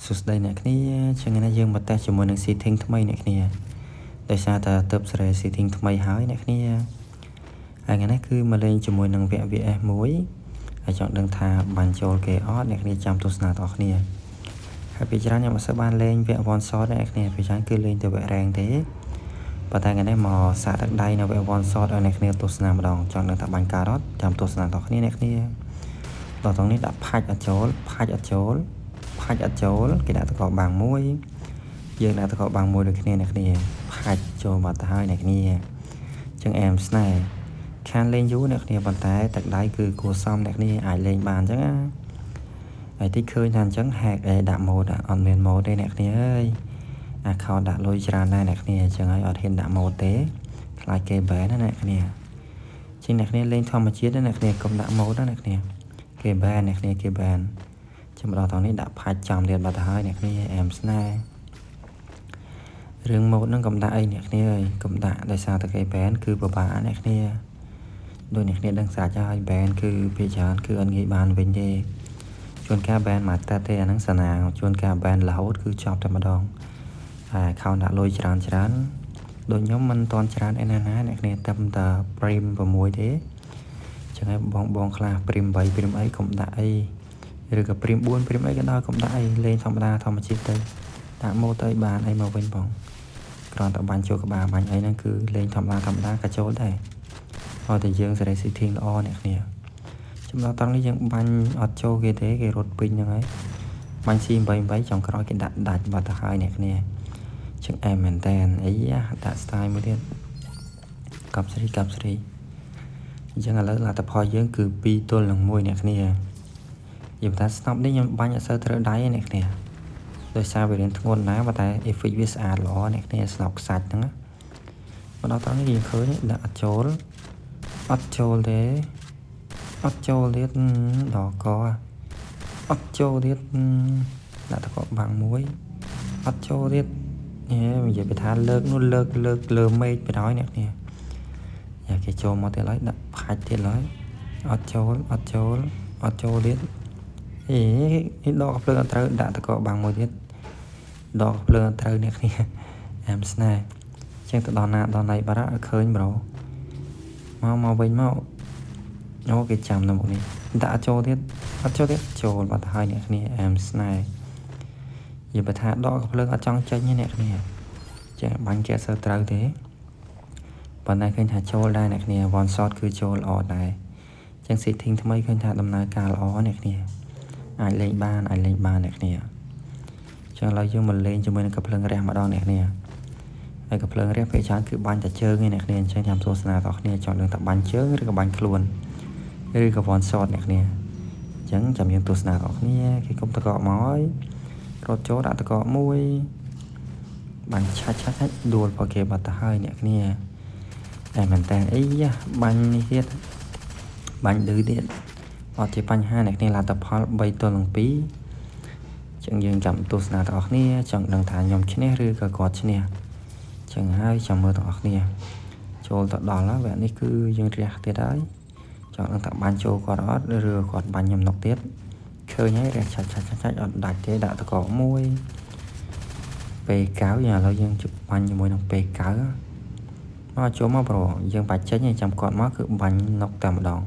សួស្តីអ្នកគ្នាចឹងណាយើងមកតេស្តជាមួយនឹង setting ថ្មីអ្នកគ្នាដោយសារតែទើបសេរី setting ថ្មីហើយអ្នកគ្នាហើយថ្ងៃនេះគឺមកលេងជាមួយនឹងវគ្គ VS1 ហើយចង់ដឹងថាបានចូលគេអត់អ្នកគ្នាចាំទស្សនាទាំងអស់គ្នាហើយពីច្រើនខ្ញុំអត់សូវបានលេងវគ្គ one shot ទេអ្នកគ្នាពីច្រើនគឺលេងតែវគ្គ rank ទេប៉ុន្តែថ្ងៃនេះមកសាកទឹកដៃនៅវគ្គ one shot ឲ្យអ្នកគ្នាទស្សនាម្ដងចង់ដឹងថាបាញ់ការអត់ចាំទស្សនាទាំងអស់គ្នាអ្នកគ្នាដល់ត្រង់នេះដាក់ផាច់អត់ចូលផាច់អត់ចូលគេដាក់តកបាំងមួយយើងដាក់តកបាំងមួយដូចគ្នាអ្នកគ្នាផាច់ចូលមកទៅហើយអ្នកគ្នាចឹងអែមស្នេហ៍ខានលេងយូរអ្នកគ្នាប៉ុន្តែទឹកដៃគឺគួរសមអ្នកគ្នាអាចលេងបានចឹងណាហើយទីឃើញថាអញ្ចឹង hack ដាក់ mode អត់មាន mode ទេអ្នកគ្នាអើយ account ដាក់លុយច្រើនដែរអ្នកគ្នាចឹងហើយអត់ហ៊ានដាក់ mode ទេខ្លាចគេ ban ណាអ្នកគ្នាចឹងអ្នកគ្នាលេងធម្មជាតិណាអ្នកគ្នាកុំដាក់ mode ណាអ្នកគ្នាគេ ban អ្នកគ្នាគេ banចាំដល់តនេះដាក់ផាច់ចំទៀតបាត់ទៅហើយអ្នកគ្នាអែមស្នេហ៍រឿងម៉ូដហ្នឹងកុំដាក់អីអ្នកគ្នាអើយកុំដាក់ដោយសារតែគេ ban គឺពិបាកអ្នកគ្នាដូចអ្នកគ្នាដឹងស្រាច់ហើយ ban គឺភាគច្រើនគឺអត់ងាយបានវិញទេជួនកាល ban មកតែទេអាហ្នឹងសាណាជួនកាល ban រហូតគឺចប់តែម្ដងហើយ account ដាក់លុយច្រើនដូចខ្ញុំមិនតន់ច្រើនឯណាអ្នកគ្នាតែតែ prim 6ទេចឹងហើយបងខ្លះ prim 8 prim អីកុំដាក់អីឬក៏ prim 4 prim អីក៏ដោយកុំដាក់អីលេងធម្មតាធម្មជាតិទៅដាក់ម៉ូទៅបានអីមកវិញបងគ្រាន់តែបាញ់ចូលក្បាលបាញ់អីហ្នឹងគឺលេងធម្មតាក៏ចូលដែរឲ្យតែយើងសេរី setting ល្អអ្នកគ្នាចំណុចត្រង់នេះយើងបាញ់អត់ចូលគេទេគេរត់ពេញហ្នឹងហើយបាញ់ C88 ចុងក្រោយគេដាក់ដាច់បាត់ទៅហើយអ្នកគ្នាចឹងអែមមែនតែនអីដាក់ style មួយទៀតកាប់ស្រីអញ្ចឹងឥឡូវលទ្ធផលយើងគឺ2ទល់នឹង1អ្នកគ្នានិយាយថា stop នេះខ្ញុំបាញ់អត់សូវត្រូវដៃទេអ្នកគ្នាដោយសារវារៀនធ្ងន់ណាស់ប៉ុន្តែ effect វាស្អាតល្អអ្នកគ្នាស្នប់ខ្សាច់ហ្នឹងមកដល់ត្រង់នេះយើងឃើញដាក់អត់ចូលទេអត់ចូលទៀតដល់កអត់ចូលទៀតដាក់តកបាំងមួយអត់ចូលទៀតនិយាយថាលើកនោះលើកលើមេឃបណ្ដោយអ្នកគ្នាយ៉ាគេចូលមកទៀតហើយដាក់ផាច់ទៀតហើយអត់ចូលទៀតនេះដកភ្លើងអត់ត្រូវដាក់តកបាំងមួយទៀតដកភ្លើងអត់ត្រូវអ្នកគ្នាអែមស្នេហ៍ចឹងទៅដល់ណាដល់ណៃបាត់ឲ្យឃើញប្រូមកវិញមកអូគេចាំនៅមុខនេះដាក់អត់ចូលទៀតចូលបាត់ហើយអ្នកគ្នាអែមស្នេហ៍និយាយថាដកភ្លើងអត់ចង់ចេញទេអ្នកគ្នាចឹងបាញ់គេអត់សូវត្រូវទេប៉ុន្តែឃើញថាចូលដែរអ្នកគ្នា one shot គឺចូលល្អដែរចឹង setting ថ្មីឃើញថាដំណើរការល្អអ្នកគ្នាអាចលេងបានអ្នកគ្នាចឹងឥឡូវយើងមកលេងជាមួយនឹងកាភ្លើងរះម្ដងអ្នកគ្នាហើយកាភ្លើងរះពេលច្រើនគឺបាញ់តែជើងឯអ្នកគ្នាអញ្ចឹងចាំទស្សនាដល់គ្នាចង់ដឹងថាបាញ់ជើងឬក៏បាញ់ខ្លួនឬក៏ one shot អ្នកគ្នាអញ្ចឹងចាំយើងទស្សនាដល់គ្នាគេគុំតកមកហើយរត់ចូលដាក់តកមួយបាញ់ឆាច់ដួលបើគេបាត់ទៅហើយអ្នកគ្នាតែមែនតើអីបាញ់នេះទៀតបាញ់ឌឺទៀតអត់ជាបញ្ហាអ្នកគ្នាលទ្ធផល3ទល់នឹង2ចឹងយើងចាំទស្សនាទាំងអស់គ្នាចង់ដឹងថាខ្ញុំឈ្នះឬក៏គាត់ឈ្នះចឹងហើយចាំមើលទាំងអស់គ្នាចូលទៅដល់ហើយវគ្គនេះគឺយើងរះទៀតហើយចង់ដឹងថាបាញ់ចូលគាត់អត់ឬគាត់បាញ់ខ្ញុំនោះទៀតឃើញហើយរះឆាច់អត់ដាច់ទេដាក់តកមួយពេលកៅយ៉ាងឥឡូវយើងជិះបាញ់ជាមួយនឹងពេលកៅមកចូលមកប្រូយើងបាច់ចេញចាំគាត់មកគឺបាញ់នុកតែម្ដង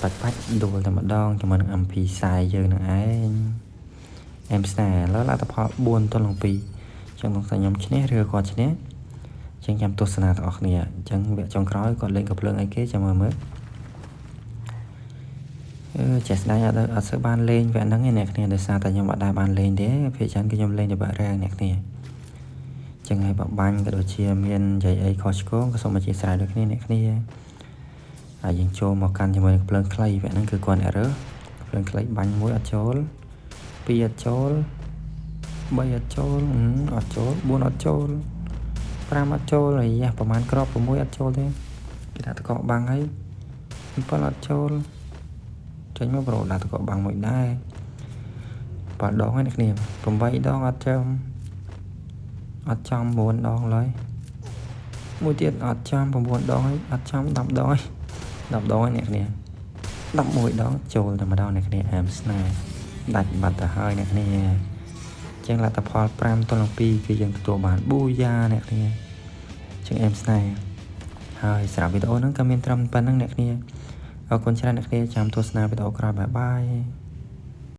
បាច់ដួលតែម្ដងជាមួយនឹង MP ខ្សែយើងនឹងឯងអែមស្នេហ៍ឥឡូវលទ្ធផល4ទល់នឹង2ចឹងបងថាខ្ញុំឈ្នះឬគាត់ឈ្នះចឹងចាំទស្សនាទាំងអស់គ្នាចឹងវគ្គចុងក្រោយគាត់លេងកាភ្លើងអីគេចាំមើលចេះស្ដាយអត់សូវបានលេងវគ្គហ្នឹងឯអ្នកគ្នាដោយសារតែខ្ញុំអត់ដែរបានលេងទេភាគច្រើនគឺខ្ញុំលេងតែវគ្គរ៉ាងអ្នកគ្នាចឹងហើយបបាញ់ក៏ដូចជាមាននិយាយអីខុសឆ្គងក៏សូមអធិស្ឋានដូចគ្នាអ្នកគ្នាហើយយើងចូលមកកាន់ជាមួយនឹងភ្លើងខ្លីវគ្គហ្នឹងគឺគាត់ error ភ្លើងខ្លីបាញ់1អត់ចូល2អត់ចូល3អត់ចូល4អត់ចូល5អត់ចូលហើយប្រហែលគ្រាប់6អត់ចូលទេគេដាក់តកបាំងហើយ7អត់ចូលចេញមកប្រូដាក់តកបាំងមួយដែរ8ដងហើយអ្នកគ្នា8ដងអត់ចំ9ដងឡើយមួយទៀតអត់ចំ9ដងហើយអត់ចំ10ដងហើយ10ដងហើយអ្នកគ្នា11ដងចូលតែម្ដងអ្នកគ្នាអែមស្នេហ៍ដាច់បាត់ទៅហើយអ្នកគ្នា ចឹងលទ្ធផល5ទល់នឹង2គឺយើងទទួលបានប៊ូយ៉ាអ្នកគ្នាចឹងអេមស្នេហ៍ហើយសម្រាប់វីដេអូហ្នឹងក៏មានត្រឹមប៉ុណ្្នឹងអ្នកគ្នាអរគុណច្រើនអ្នកគ្នាចាំទស្សនាវីដេអូក្រោយបាយបាយ